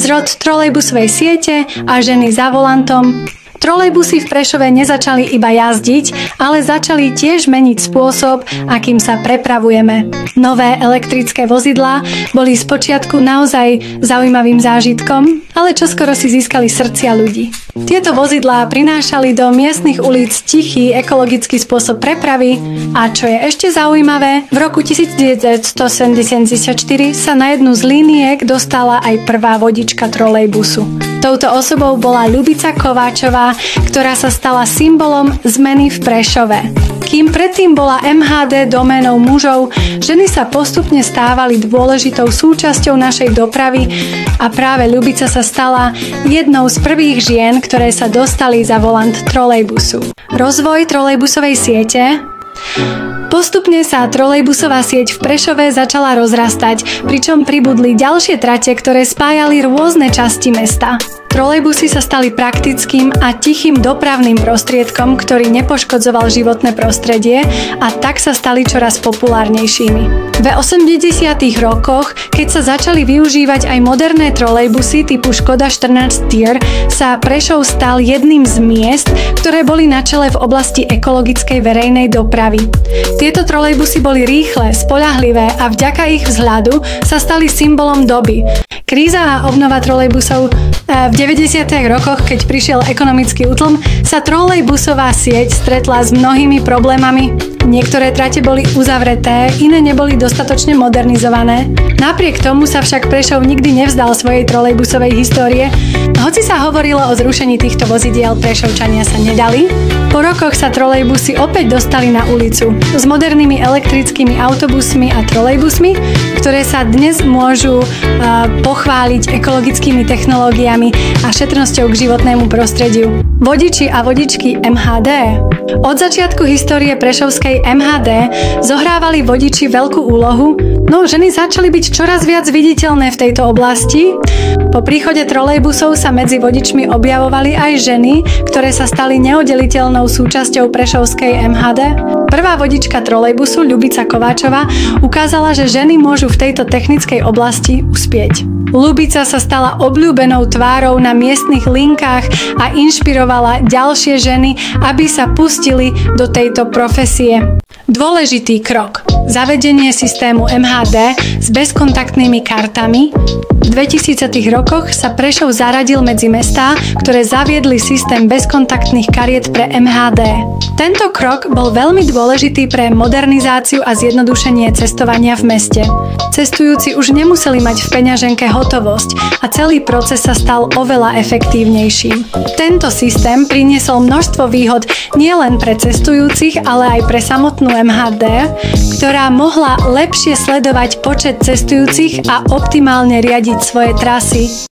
zrod trolejbusovej siete a ženy za volantom. Trolejbusy v Prešove nezačali iba jazdiť, ale začali tiež meniť spôsob, akým sa prepravujeme. Nové elektrické vozidlá boli spočiatku naozaj zaujímavým zážitkom, ale čoskoro si získali srdcia ľudí. Tieto vozidlá prinášali do miestnych ulic tichý ekologický spôsob prepravy a čo je ešte zaujímavé, v roku 1974 sa na jednu z liniek dostala aj prvá vodička trolejbusu. Touto osobou bola Ľubica Kováčová, ktorá sa stala symbolom zmeny v Prešove. Kým predtým bola MHD doménou mužov, ženy sa postupne stávali dôležitou súčasťou našej dopravy a práve Ľubica sa stala jednou z prvých žien, ktoré sa dostali za volant trolejbusu. Rozvoj trolejbusovej siete. Postupne sa trolejbusová sieť v Prešove začala rozrastať, pričom pribudli ďalšie trate, ktoré spájali rôzne časti mesta. Trolejbusy sa stali praktickým a tichým dopravným prostriedkom, ktorý nepoškodzoval životné prostredie a tak sa stali čoraz populárnejšími. V 80. rokoch, keď sa začali využívať aj moderné trolejbusy typu Škoda 14 Tier, sa Prešov stal jedným z miest, ktoré boli na čele v oblasti ekologickej verejnej dopravy. Tieto trolejbusy boli rýchle, spoľahlivé a vďaka ich vzhľadu sa stali symbolom doby. Kríza a obnova trolejbusov v 90. rokoch, keď prišiel ekonomický útlm, sa trolejbusová sieť stretla s mnohými problémami. Niektoré trate boli uzavreté, iné neboli dostatočne modernizované. Napriek tomu sa však Prešov nikdy nevzdal svojej trolejbusovej histórie. Hoci sa hovorilo o zrušení týchto vozidiel, Prešovčania sa nedali. Po rokoch sa trolejbusy opäť dostali na ulicu s modernými elektrickými autobusmi a trolejbusmi, ktoré sa dnes môžu pochváliť ekologickými technológiami a šetrnosťou k životnému prostrediu. Vodiči a vodičky MHD. Od začiatku histórie prešovskej MHD zohrávali vodiči veľkú úlohu, no ženy začali byť čoraz viac viditeľné v tejto oblasti. Po príchode trolejbusov sa medzi vodičmi objavovali aj ženy, ktoré sa stali neoddeliteľnou súčasťou prešovskej MHD. Prvá vodička trolejbusu, Ľubica Kováčová, ukázala, že ženy môžu v tejto technickej oblasti uspieť. Ľubica sa stala obľúbenou tvárou na miestnych linkách a inšpirovala ďalšie ženy, aby sa pustili do tejto profesie. Dôležitý krok. Zavedenie systému MHD s bezkontaktnými kartami. V 2000. rokoch sa Prešov zaradil medzi mestá, ktoré zaviedli systém bezkontaktných kariet pre MHD. Tento krok bol veľmi dôležitý pre modernizáciu a zjednodušenie cestovania v meste. Cestujúci už nemuseli mať v peňaženke hotovosť a celý proces sa stal oveľa efektívnejším. Tento systém priniesol množstvo výhod nielen pre cestujúcich, ale aj pre samotnú MHD, ktorá mohla lepšie sledovať počet cestujúcich a optimálne riadiť svoje trasy.